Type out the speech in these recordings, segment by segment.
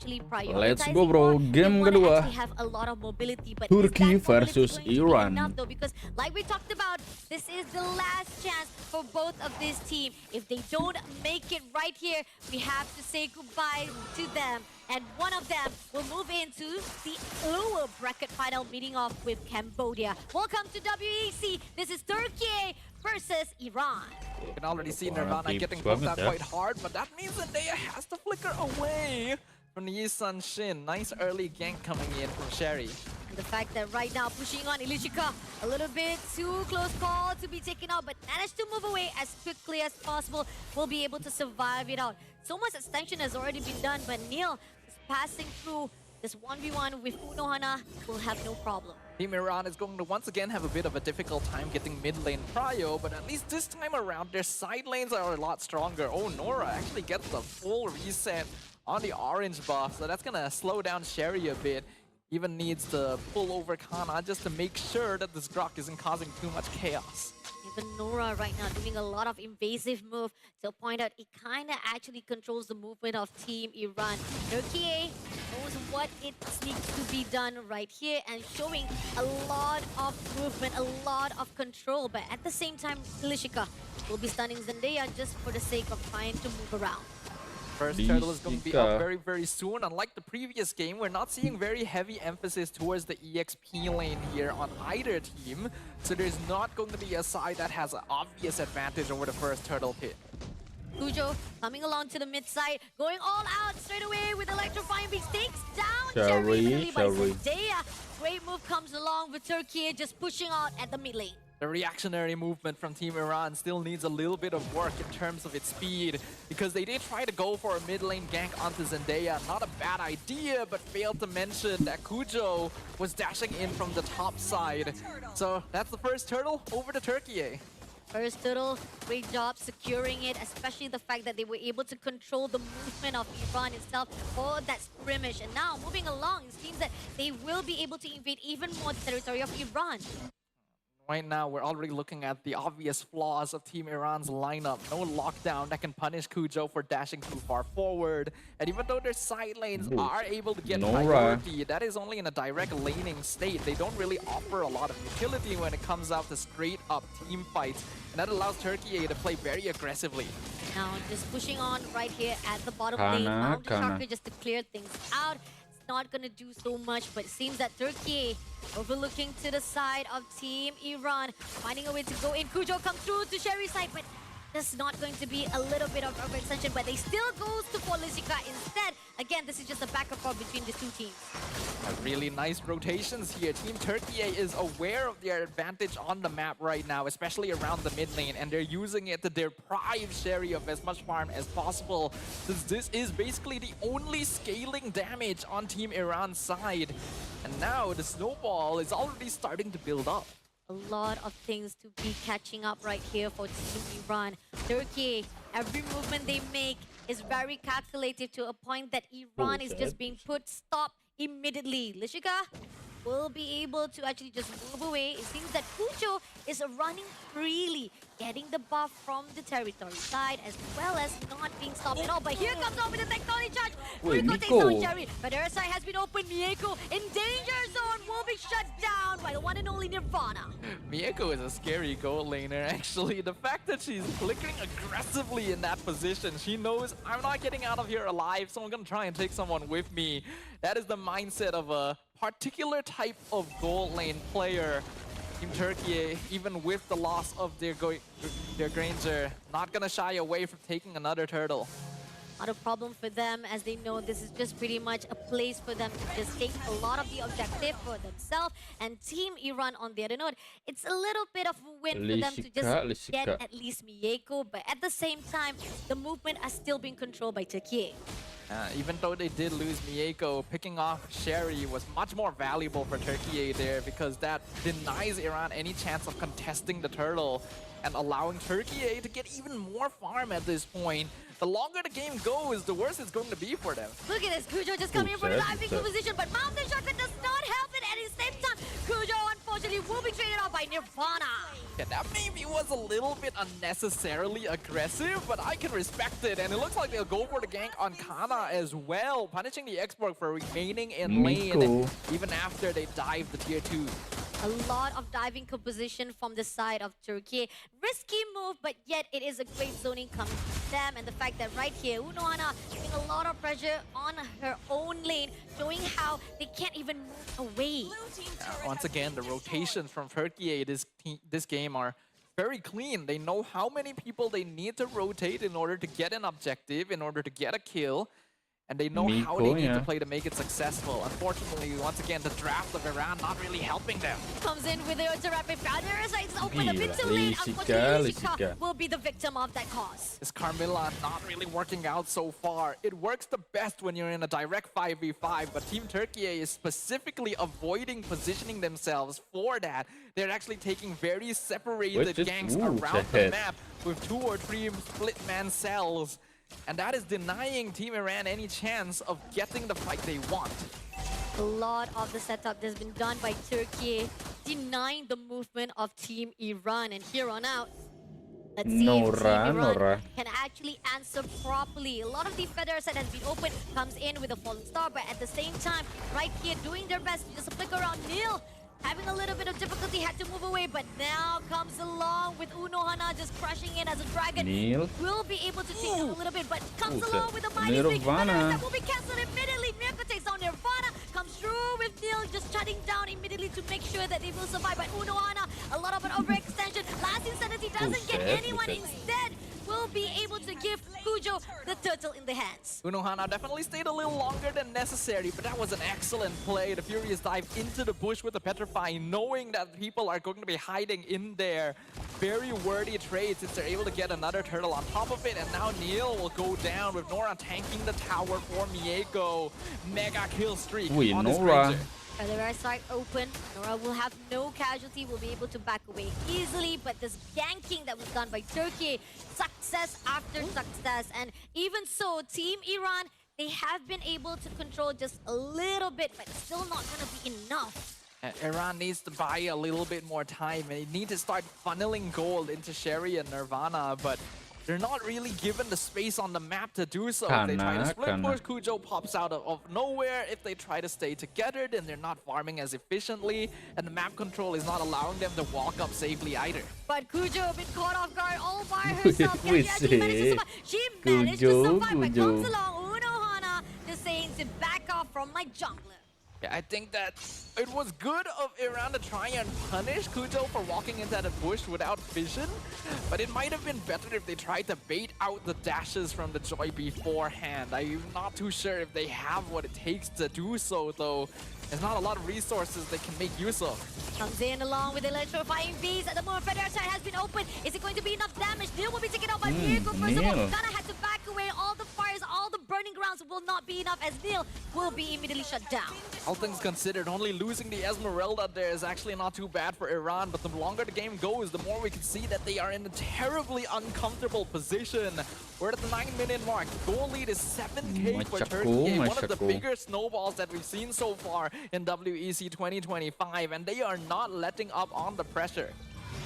actually Let's prioritizing go bro, game they kedua actually have a lot of mobility, but Turkey is that mobility versus going to be Iran. enough though? Because like we talked about, this is the last chance for both of this team. If they don't make it right here, we have to say goodbye to them. And one of them will move into the lower bracket final, meeting off with Cambodia. Welcome to WEC. This is Turkiye versus Iran. You can already see Warna Nirvana getting tipis poked banget out ya. quite hard, but that means that Daya has to flicker away from the Yisan Shin. Nice early gank coming in from Sherry. And the fact that right now pushing on Ilishika, a little bit too close call to be taken out, but managed to move away as quickly as possible, will be able to survive it out. So much extension has already been done, but Neil is passing through this 1v1 with Unohana, will have no problem. Team Iran is going to once again have a bit of a difficult time getting mid lane prio, but at least this time around their side lanes are a lot stronger. Oh, Nora actually gets the full reset on the orange buff, so that's gonna slow down Sherry a bit. Even needs to pull over Kana just to make sure that this Grok isn't causing too much chaos. Even Nora right now doing a lot of invasive move to point out it kind of actually controls the movement of Team Iran. Turkiye knows what it needs to be done right here and showing a lot of movement, a lot of control. But at the same time, Ilishika will be stunning Zendaya just for the sake of trying to move around. First turtle is going to be up very, very soon. Unlike the previous game, we're not seeing very heavy emphasis towards the EXP lane here on either team. So there's not going to be a side that has an obvious advantage over the first turtle pit. Kujo coming along to the mid side, going all out straight away with electrifying beats, takes down Sherry, Cherry by Sherry. Zendaya. Great move comes along with Turkiye just pushing out at the mid lane. The reactionary movement from Team Iran still needs a little bit of work in terms of its speed, because they did try to go for a mid lane gank onto Zendaya. Not a bad idea, but failed to mention that Kujo was dashing in from the top side. So that's the first turtle over to Turkiye. First turtle, great job securing it, especially the fact that they were able to control the movement of Iran itself for that skirmish. And now moving along, it seems that they will be able to invade even more territory of Iran. Right now, we're already looking at the obvious flaws of Team Iran's lineup. No lockdown that can punish Kujo for dashing too far forward. And even though their side lanes are able to get priority, that is only in a direct laning state. They don't really offer a lot of utility when it comes out to straight up team fights. And that allows Turkiye to play very aggressively. Now just pushing on right here at the bottom lane. Mountain Sharker just to clear things out. Not gonna do so much, but it seems that Turkey overlooking to the side of Team Iran, finding a way to go in. Kujo comes through to Sherry's side, but that's not going to be a little bit of overextension, but they still goes to Polisica instead. Again, this is just a back and forth between the two teams. Really nice rotations here. Team Turkiye is aware of their advantage on the map right now, especially around the mid lane, and they're using it to deprive Sherry of as much farm as possible, since this is basically the only scaling damage on Team Iran's side. And now the snowball is already starting to build up. A lot of things to be catching up right here for Team Iran. Turkey, every movement they make is very calculated to a point that Iran is just being put stop immediately. Lishika will be able to actually just move away. It seems that Kujo is running freely, getting the buff from the territory side as well as not being stopped at all. But here comes over the tectonic charge. Rico takes down Cherry, but their side has been opened. Mieko in danger zone will be shut down by the one and only Nirvana. Mieko is a scary goal laner, actually. The fact that she's flickering aggressively in that position, she knows I'm not getting out of here alive, so I'm gonna try and take someone with me. That is the mindset of a particular type of goal lane player. Team Turkiye, even with the loss of their Granger, not gonna shy away from taking another turtle. Not a problem for them, as they know this is just pretty much a place for them to just take a lot of the objective for themselves. And Team Iran on the other note, it's a little bit of a win for them to just get at least Mieko, but at the same time, the movement are still being controlled by Turkiye. Even though they did lose Mieko, picking off Sherry was much more valuable for Turkiye there, because that denies Iran any chance of contesting the turtle and allowing Turkiye to get even more farm at this point. The longer the game goes, the worse it's going to be for them. Look at this, Kujo just coming in for the diving position, but Mountain Sharker does not help it at the same time. Kujo, unfortunately, opportunity will be traded off by Nirvana. Yeah, that maybe was a little bit unnecessarily aggressive, but I can respect it. And it looks like they'll go for the gank on Kana as well, punishing the Xborg for remaining in lane even after they dive the tier 2. A lot of diving composition from the side of Turkiye. Risky move, but yet it is a great zoning coming from them. And the fact that right here, Unohana putting a lot of pressure on her own lane, showing how they can't even move away. Once again, the rotations from Turkiye this game are very clean. They know how many people they need to rotate in order to get an objective, in order to get a kill. And they know how they need to play to make it successful. Unfortunately, once again, the draft of Iran not really helping them. Comes in with the rapid fire. It's open a bit too late. Unfortunately, Lishika will be the victim of that cause. This Carmilla not really working out so far. It works the best when you're in a direct 5v5, but Team Turkiye is specifically avoiding positioning themselves for that. They're actually taking very separated ganks around the map with 2 or 3 split man cells. And that is denying Team Iran any chance of getting the fight they want. A lot of the setup has been done by Turkey, denying the movement of Team Iran. And here on out, let's see if Team Iran can actually answer properly. A lot of the feather set has been opened, comes in with a falling star, but at the same time, right here, doing their best to just flick around Neil. Having a little bit of difficulty, had to move away, but now comes along with Unohana just crashing in as a dragon. Neil will be able to take a little bit, but comes along with a mighty big that will be cancelled immediately. Mirko takes down Nirvana, comes through with Neil just shutting down immediately to make sure that they will survive. But Unohana, a lot of an overextension. Last Insanity doesn't get anyone. Instead, will be able to give Kujo the turtle in the hands. Unohana definitely stayed a little longer than necessary, but that was an excellent play. The Furious dive into the bush with the Petrify, knowing that people are going to be hiding in there. Very worthy trade since they're able to get another turtle on top of it, and now Neil will go down with Nora tanking the tower for Mieko. Mega kill streak on this Ranger. The right side open. Nora will have no casualty, will be able to back away easily, but this ganking that was done by Turkey, success after success. And even so, Team Iran, they have been able to control just a little bit, but still not going to be enough. Iran needs to buy a little bit more time, and they need to start funneling gold into Sherry and Nirvana, but they're not really given the space on the map to do so. If they try to split push, Kujo pops out of nowhere. If they try to stay together, then they're not farming as efficiently, and the map control is not allowing them to walk up safely either. But Kujo a bit caught off guard all by herself. Can she actually manage to survive? She managed to survive, but comes along Unohana just saying to back off from my jungler. Yeah, I think that it was good of Iran to try and punish Kujo for walking into the bush without vision, but it might have been better if they tried to bait out the dashes from the Joy beforehand. I'm not too sure if they have what it takes to do so, though. There's not a lot of resources they can make use of. Comes in along with electrifying bees. At the moment, Feather side has been opened. Is it going to be enough damage? Neil will be taken out by Mirko. First of all, Kana had to back away. All the fires, all the burning grounds will not be enough as Neil will be immediately shut down. All things considered, only losing the Esmeralda there is actually not too bad for Iran, but the longer the game goes, the more we can see that they are in a terribly uncomfortable position. We're at the 9-minute mark. Goal lead is 7k for Turkey, one of the bigger snowballs that we've seen so far in WEC 2025, and they are not letting up on the pressure.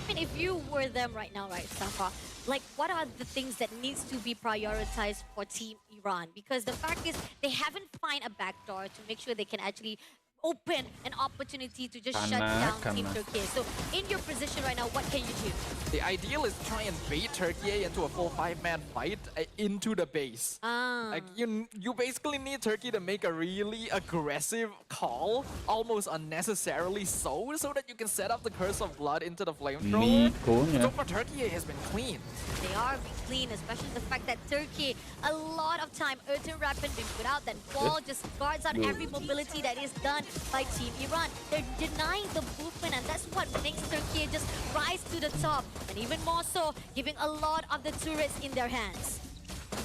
I mean, if you were them right now, right, Safa, like, what are the things that needs to be prioritized for Team Iran? Because the fact is, they haven't found a backdoor to make sure they can actually open an opportunity to just shut down Team Turkiye. So in your position right now, what can you do? The ideal is to try and bait Turkiye into a full 5-man fight into the base. Like you basically need Turkey to make a really aggressive call, almost unnecessarily so that you can set up the Curse of Blood into the flamethrower. So far, Turkiye has been clean. They are being clean, especially the fact that Turkey, a lot of time, Earthen Rapid being put out, that wall just guards out every mobility that is done by Team Iran. They're denying the movement, and that's what makes Turkey just rise to the top. And even more so, giving a lot of the turrets in their hands.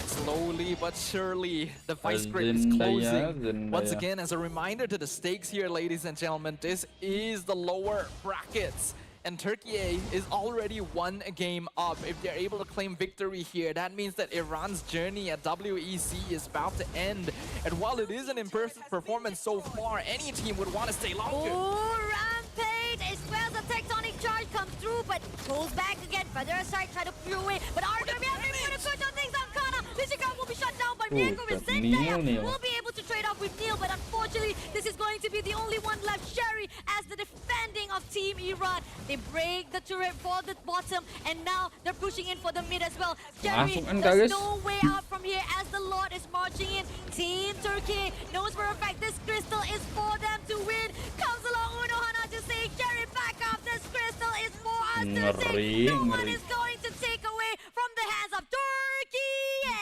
Slowly but surely, the fight script is closing. Once again, as a reminder to the stakes here, ladies and gentlemen, this is the lower brackets. And Turkiye is already 1 game up. If they're able to claim victory here, that means that Iran's journey at WEC is about to end. And while it is an impressive performance so far, any team would want to stay longer. Oh, Rampage As well as the tectonic charge comes through, but goes back again. Further aside, try to peel away. But Arthur, we have been able to push on things on Kana. Physical will be shut down by Mirko and Zendaya. Will be able to trade off with Neil, but unfortunately, this is going to be the only one left. Sherry as the defending of Team Iran. They break the turret for the bottom, and now they're pushing in for the mid as well. Sherry, there's no way out from here as the Lord is marching in. Team Turkiye knows for a fact this crystal is for them to win. Comes along Uno Hana to say, Sherry, back up. This crystal is for us to take. No one is going to take away from the hands of Turkiye.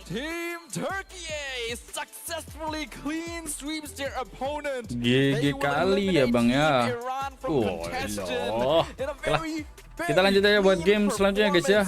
Team Turkiye successfully clean sweeps their opponent. GG kali ya bang ya. Kita lanjut aja buat game selanjutnya guys ya.